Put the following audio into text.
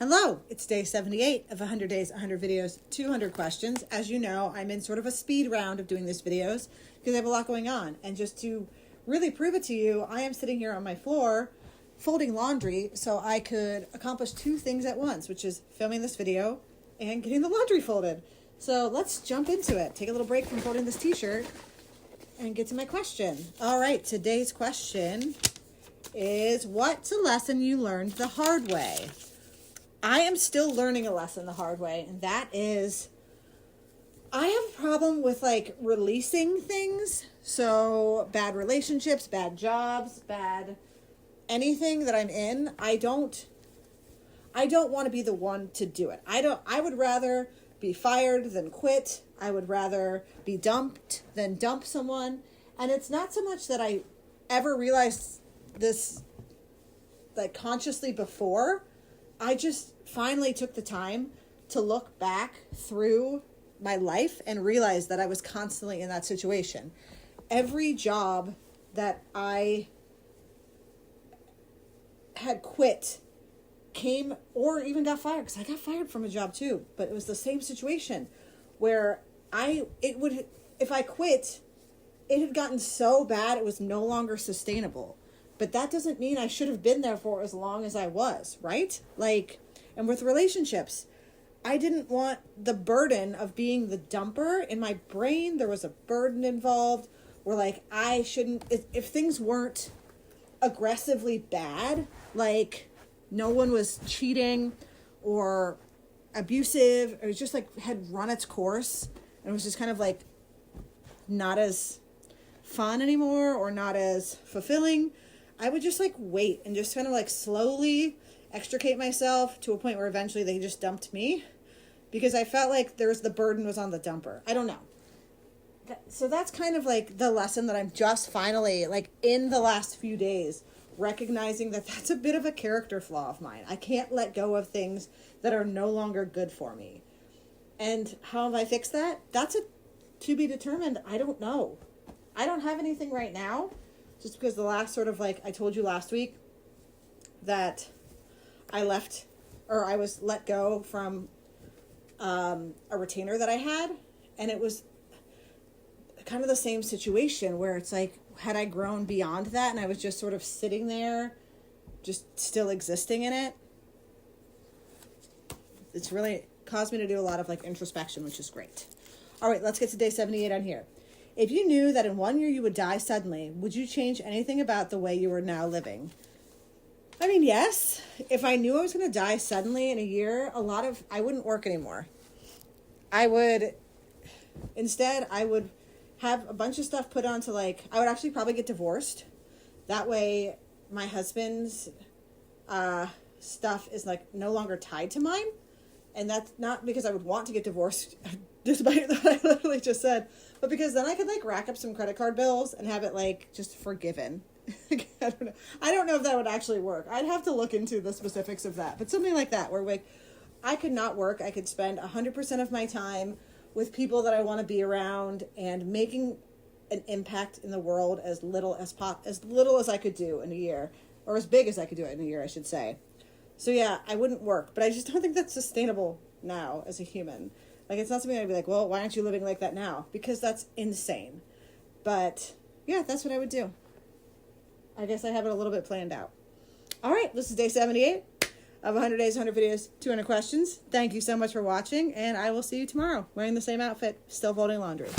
Hello, it's day 78 of 100 days, 100 videos, 200 questions. As you know, I'm in sort of a speed round of doing these videos because I have a lot going on. And just to really prove it to you, I am sitting here on my floor folding laundry so I could accomplish two things at once, which is filming this video and getting the laundry folded. So let's jump into it. Take a little break from folding this t-shirt and get to my question. All right, today's question is, what's a lesson you learned the hard way? I am still learning a lesson the hard way, and that is I have a problem with releasing things. So bad relationships, bad jobs, bad anything that I'm in. I don't want to be the one to do it. I would rather be fired than quit. I would rather be dumped than dump someone. And it's not so much that I ever realized this consciously before. I just finally took the time to look back through my life and realize that I was constantly in that situation. Every job that I had quit came or even got fired, because I got fired from a job too, but it was the same situation where if I quit, it had gotten so bad it was no longer sustainable. But that doesn't mean I should have been there for as long as I was, right? And with relationships, I didn't want the burden of being the dumper. In my brain, there was a burden involved where I shouldn't, if things weren't aggressively bad, no one was cheating or abusive, it was just had run its course and it was just kind of not as fun anymore or not as fulfilling, I would just wait and just kind of slowly extricate myself to a point where eventually they just dumped me, because I felt like the burden was on the dumper. I don't know. So that's kind of the lesson that I'm just finally in the last few days recognizing that that's a bit of a character flaw of mine. I can't let go of things that are no longer good for me. And how have I fixed that? That's to be determined. I don't know. I don't have anything right now. Just because the last I told you last week that I was let go from a retainer that I had. And it was kind of the same situation where it's had I grown beyond that and I was just sort of sitting there, just still existing in it, it's really caused me to do a lot of introspection, which is great. All right, let's get to day 78 on here. If you knew that in 1 year you would die suddenly, would you change anything about the way you are now living? I mean, yes. If I knew I was going to die suddenly in a year, I wouldn't work anymore. I would have a bunch of stuff put onto I would actually probably get divorced. That way my husband's stuff is no longer tied to mine. And that's not because I would want to get divorced, despite what I literally just said, but because then I could rack up some credit card bills and have it just forgiven. I don't know if that would actually work. I'd have to look into the specifics of that, but something like that where I could not work. I could spend 100% of my time with people that I want to be around and making an impact in the world as little as I could do in a year, or as big as I could do it in a year, I should say. So yeah, I wouldn't work, but I just don't think that's sustainable now as a human. It's not something I'd be well, why aren't you living like that now? Because that's insane. But yeah, that's what I would do. I guess I have it a little bit planned out. All right, this is day 78 of 100 days, 100 videos, 200 questions. Thank you so much for watching, and I will see you tomorrow wearing the same outfit, still folding laundry.